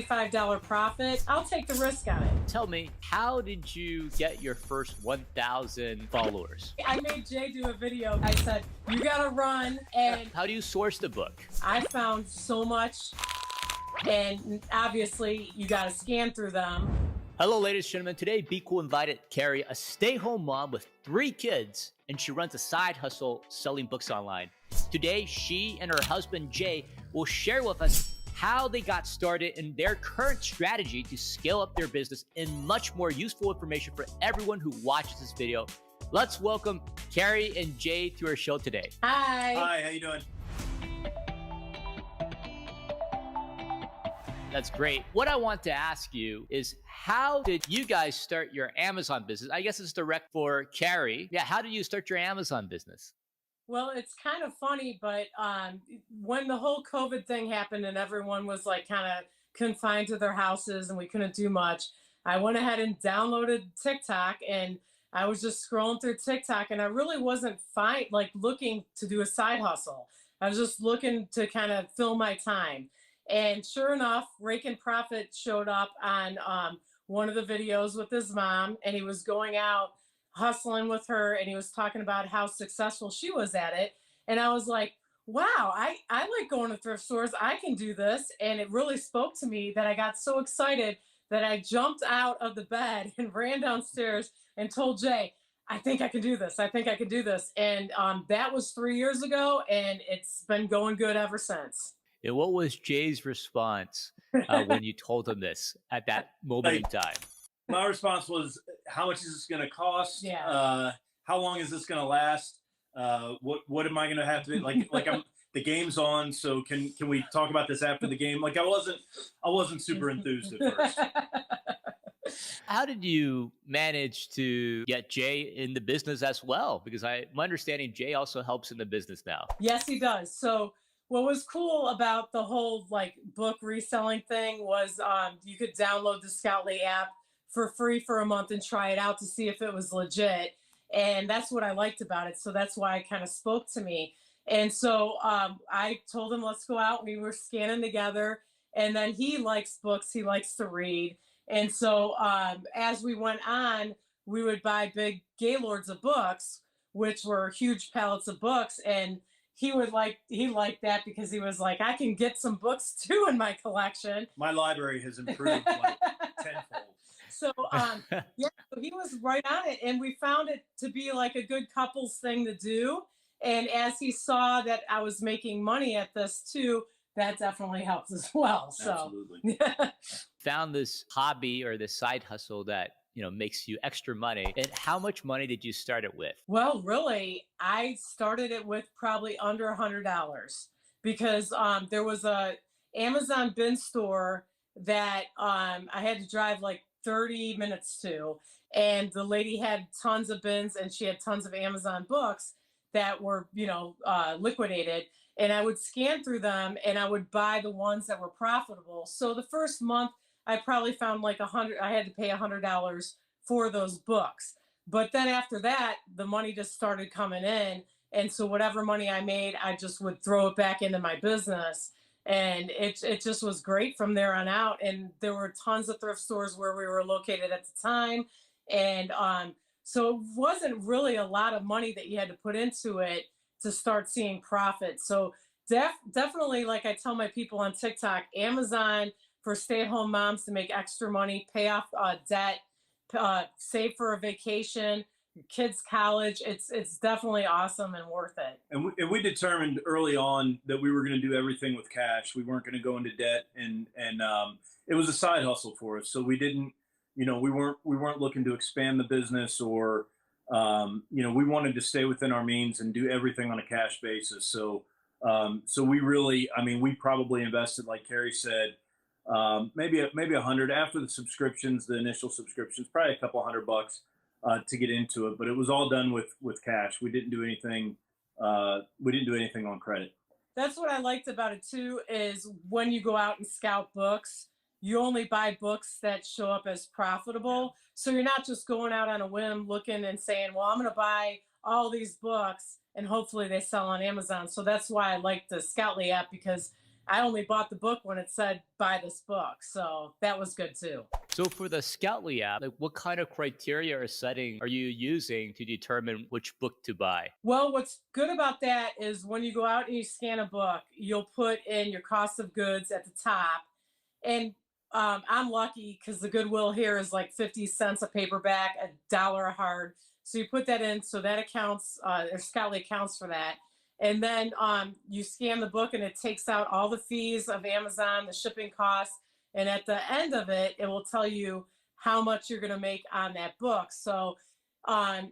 $5 profit, I'll take the risk on it. Tell me, how did you get your first 1,000 followers? I made Jay do a video. I said, you gotta run. And How do you source the book? I found so much. And obviously, you gotta scan through them. Hello, ladies and gentlemen. Today, bqool invited Carrie, a stay-home mom with 3 kids, and she runs a side hustle selling books online. Today, she and her husband, Jay, will share with us how they got started and their current strategy to scale up their business, and much more useful information for everyone who watches this video. Let's welcome Carrie and Jay to our show today. Hi. Hi, how you doing? That's great. What I want to ask you is, how did you guys start your Amazon business? I guess it's direct for Carrie. Yeah, how did you start your Amazon business? Well, it's kind of funny, but when the whole COVID thing happened and everyone was like kind of confined to their houses and we couldn't do much, I went ahead and downloaded TikTok, and I was just scrolling through TikTok, and I really wasn't looking to do a side hustle. I was just looking to kind of fill my time. And sure enough, Rake and Profit showed up on one of the videos with his mom, and he was going out hustling with her, and he was talking about how successful she was at it. And I was like, wow, I like going to thrift stores. I can do this. And it really spoke to me that I got so excited that I jumped out of the bed and ran downstairs and told Jay, I think I can do this. I think I can do this. And that was 3 years ago, and it's been going good ever since. And what was Jay's response when you told him this at that moment in time? My response was, how much is this going to cost? Yeah. How long is this going to last? What am I going to have to do? The game's on, so can we talk about this after the game? Like I wasn't super enthused at first. How did you manage to get Jay in the business as well? Because my understanding, Jay also helps in the business now. Yes, he does. So what was cool about the whole book reselling thing was you could download the Scoutly app for free for a month and try it out to see if it was legit. And that's what I liked about it. So that's why it kind of spoke to me. And so I told him, let's go out. We were scanning together. And then he likes books. He likes to read. And so as we went on, we would buy big gaylords of books, which were huge pallets of books. And he liked that because he was like, I can get some books too in my collection. My library has improved like tenfold. So yeah, so he was right on it, and we found it to be like a good couples thing to do. And as he saw that I was making money at this too, that definitely helps as well. So absolutely. Found this hobby or this side hustle that makes you extra money. And how much money did you start it with? Well, really, I started it with probably under $100 because there was a Amazon bin store that I had to drive like 30 minutes to, and the lady had tons of bins, and she had tons of Amazon books that were liquidated, and I would scan through them and I would buy the ones that were profitable. So the first month I probably found like I had to pay $100 for those books. But then after that, the money just started coming in. And so whatever money I made, I just would throw it back into my business. And it just was great from there on out. And there were tons of thrift stores where we were located at the time. And so it wasn't really a lot of money that you had to put into it to start seeing profit. So definitely, like I tell my people on TikTok, Amazon for stay-at-home moms to make extra money, pay off debt, save for a vacation, your kids' college. It's definitely awesome and worth it. And we determined early on that we were going to do everything with cash. We weren't going to go into debt, and it was a side hustle for us. So we didn't, we weren't looking to expand the business or, we wanted to stay within our means and do everything on a cash basis. So we really, we probably invested, like Carrie said, maybe 100 after the subscriptions, the initial subscriptions, probably a couple $100 to get into it, but it was all done with cash. We didn't do anything. We didn't do anything on credit. That's what I liked about it too, is when you go out and scout books, you only buy books that show up as profitable. So you're not just going out on a whim looking and saying, well, I'm going to buy all these books and hopefully they sell on Amazon. So that's why I like the Scoutly app, because I only bought the book when it said buy this book. So that was good too. So for the Scoutly app, like what kind of criteria or setting are you using to determine which book to buy? Well, what's good about that is when you go out and you scan a book, you'll put in your cost of goods at the top. And I'm lucky because the Goodwill here is like 50 cents a paperback, $1 a hard. So you put that in, so that accounts, or Scoutly accounts for that. And then you scan the book and it takes out all the fees of Amazon, the shipping costs. And at the end of it, it will tell you how much you're going to make on that book. So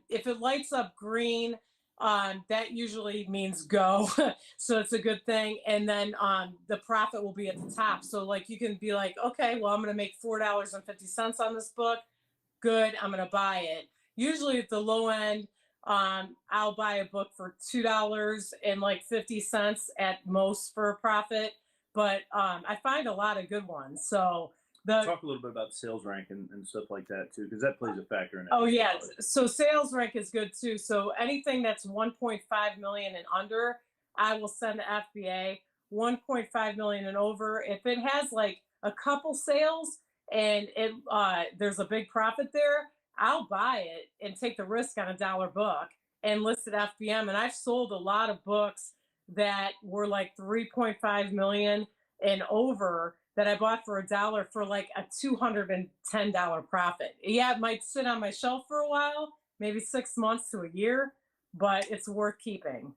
if it lights up green, that usually means go. So it's a good thing. And then the profit will be at the top. So like you can be like, okay, well, I'm going to make $4.50 on this book. Good, I'm going to buy it. Usually at the low end, I'll buy a book for $2.50 at most for a profit. But I find a lot of good ones. So Talk a little bit about sales rank and stuff like that too, because that plays a factor in it. oh yeah, so sales rank is good too. So anything that's 1.5 million and under, I will send to FBA. 1.5 million and over, if it has like a couple sales and it there's a big profit there, I'll buy it and take the risk on $1 book and list at FBM. And I've sold a lot of books that were like 3.5 million and over that I bought for $1 for like a $210 profit. Yeah, it might sit on my shelf for a while, maybe 6 months to a year, but it's worth keeping.